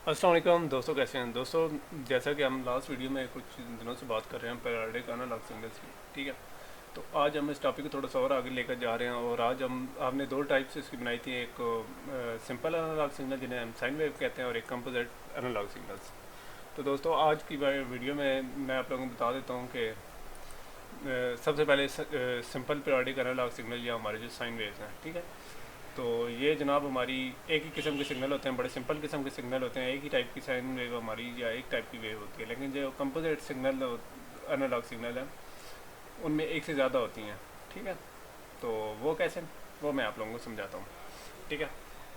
अस्सलाम वालेकुम दोस्तों, कैसे हैं दोस्तों। जैसा कि हम लास्ट वीडियो में कुछ दिनों से बात कर रहे हैं पीरियोडिक एनालॉग सिग्नल्स की, ठीक है। तो आज हम इस टॉपिक को थोड़ा सा और आगे लेकर जा रहे हैं और आज हमने दो टाइप से इसकी बनाई थी। एक सिंपल एनालॉग सिग्नल जिन्हें हम साइन वेव कहते हैं और एक कंपोजिट एनालॉग सिग्नल्स। तो दोस्तों आज की वीडियो में मैं आप लोगों को बता देता हूँ कि सबसे पहले सिंपल पीरियोडिक एनालॉग सिग्नल या हमारे जो साइन वेव्स हैं, ठीक है। तो ये जनाब हमारी एक ही किस्म के सिग्नल होते हैं, बड़े सिंपल किस्म के सिग्नल होते हैं। एक ही टाइप की साइन वेव हमारी या एक टाइप की वेव होती है, लेकिन जो कंपोजिट सिग्नल एनालॉग सिग्नल है उनमें एक से ज़्यादा होती हैं, ठीक है। तो वो कैसे, वो मैं आप लोगों को समझाता हूँ, ठीक है।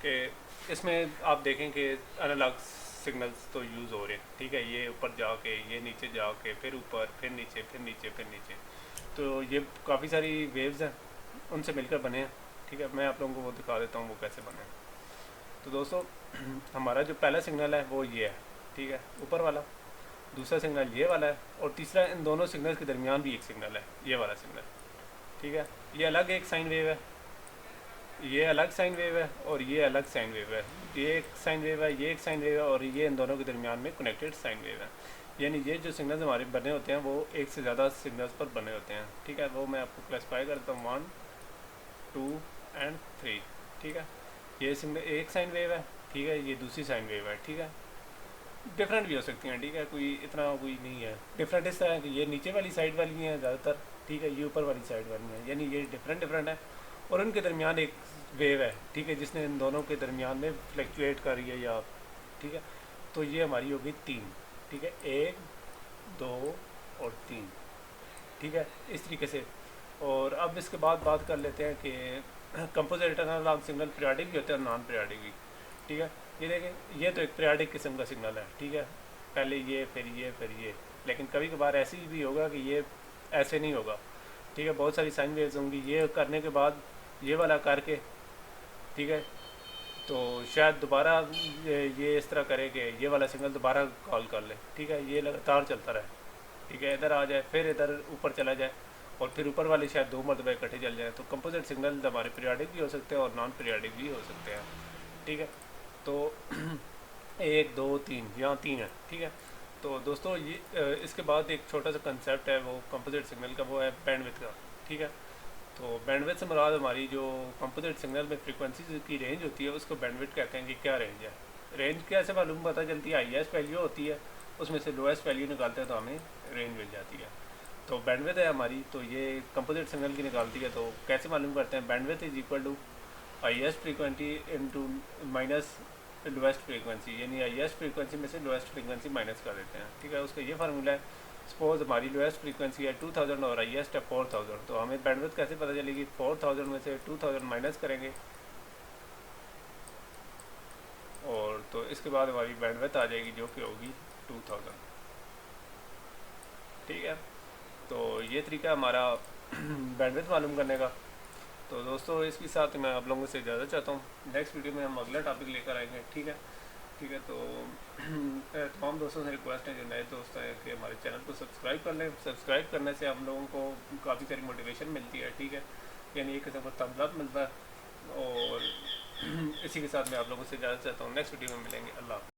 कि इसमें आप देखें कि एनालॉग सिग्नल्स तो यूज़ हो रहे हैं, ठीक है। ये ऊपर जाके, ये नीचे जाके, फिर ऊपर, फिर नीचे, फिर नीचे, फिर नीचे। तो ये काफ़ी सारी वेव्स हैं, उनसे मिलकर बने हैं, ठीक है। मैं आप लोगों को वो दिखा देता हूँ वो कैसे बने हैं। तो दोस्तों हमारा जो पहला सिग्नल है वो ये है, ठीक है, ऊपर वाला। दूसरा सिग्नल ये वाला है और तीसरा इन दोनों सिग्नल्स के दरमियान भी एक सिग्नल है, ये वाला सिग्नल, ठीक है। ये अलग एक साइन वेव है, ये अलग साइन वेव है और ये अलग साइन वेव है। ये एक साइन वेव है, ये एक साइन वेव है और ये इन दोनों के दरमियान में कनेक्टेड साइन वेव है। यानी ये जो सिग्नल्स हमारे बने होते हैं वो एक से ज़्यादा सिग्नल्स पर बने होते हैं, ठीक है। वो मैं आपको क्लासीफाई करता हूँ 1, 2 एंड 3, ठीक है। ये सिग्नल एक साइन वेव है, ठीक है, ये दूसरी साइन वेव है, ठीक है। डिफरेंट भी हो सकती हैं, ठीक है, कोई इतना कोई नहीं है। डिफरेंट इस तरह है कि ये नीचे वाली साइड वाली हैं ज़्यादातर, ठीक है, ये ऊपर वाली साइड वाली हैं, यानी ये डिफरेंट डिफरेंट है। और उनके दरमियान एक वेव है, ठीक है, जिसने इन दोनों के दरमियान में फ्लक्चुएट कर रही है या, ठीक है। तो ये हमारी होगी 3, ठीक है, 1, 2 और 3, ठीक है, इस तरीके से। और अब इसके बाद बात कर लेते हैं कि कंपोजिट एनालॉग सिग्नल पीरियोडिक भी होते हैं और नॉन पीरियोडिक भी, ठीक है। ये देखें, ये तो एक पीरियोडिक किस्म का सिग्नल है, ठीक है। पहले ये, फिर ये, फिर ये। लेकिन कभी कभार ऐसी भी होगा कि ये ऐसे नहीं होगा, ठीक है। बहुत सारी साइन वेव्स होंगी, ये करने के बाद ये वाला करके, ठीक है। तो शायद दोबारा ये इस तरह करे कि ये वाला सिग्नल दोबारा कॉल कर ले, ठीक है। ये लगातार चलता रहे, ठीक है, इधर आ जाए, फिर इधर ऊपर चला जाए और फिर ऊपर वाले शायद दो मरतबा इकट्ठे चल जाए। तो कंपोजिट सिग्नल हमारे पीरियोडिक भी हो सकते हैं और नॉन पीरियोडिक भी हो सकते हैं, ठीक है। तो 1, 2, 3, यहाँ 3 है, ठीक है। तो दोस्तों ये इसके बाद एक छोटा सा कंसेप्ट है वो कंपोजिट सिग्नल का, वो है बैंडविड्थ का, ठीक है। तो बैंडविड्थ से मुराद हमारी जो कंपोजिट सिग्नल में फ्रीक्वेंसी की रेंज होती है उसको बैंडविड्थ कहते हैं कि क्या रेंज है। रेंज कैसे मालूम पता चलती है, हाईएस्ट वैल्यू होती है, उसमें से लोएस्ट वैल्यू निकालते हैं तो हमें रेंज मिल जाती है। तो बैंडविड्थ है हमारी, तो ये कंपोजिट सिग्नल की निकालती है। तो कैसे मालूम करते हैं, bandwidth is equal to highest frequency into minus lowest frequency, यानी हाईएस्ट फ्रीक्वेंसी में से लोएस्ट फ्रीक्वेंसी माइनस कर देते हैं, ठीक है। उसका ये फार्मूला है। सपोज हमारी लोएस्ट फ्रीक्वेंसी है 2000 और हाईएस्ट है 4000, तो हमें बैंडविड्थ कैसे पता चलेगी, 4000 में से 2000 माइनस करेंगे और तो इसके बाद हमारी बैंडविड्थ आ जाएगी जो कि होगी 2000, ठीक है। तो ये तरीका हमारा बैंडविड्थ मालूम करने का। तो दोस्तों इसके साथ मैं आप लोगों से इजाज़त चाहता हूँ। नेक्स्ट वीडियो में हम अगला टॉपिक लेकर आएंगे, ठीक है, ठीक है। तो तमाम दोस्तों से रिक्वेस्ट है, जो नए दोस्त हैं, कि हमारे चैनल को सब्सक्राइब कर लें। सब्सक्राइब करने से हम लोगों को काफ़ी सारी मोटिवेशन मिलती है, ठीक है, यानी एक किस्म का थम्स अप मिलता है। और इसी के साथ मैं आप लोगों से इजाज़त चाहता हूँ। नेक्स्ट वीडियो में मिलेंगे। अल्लाह।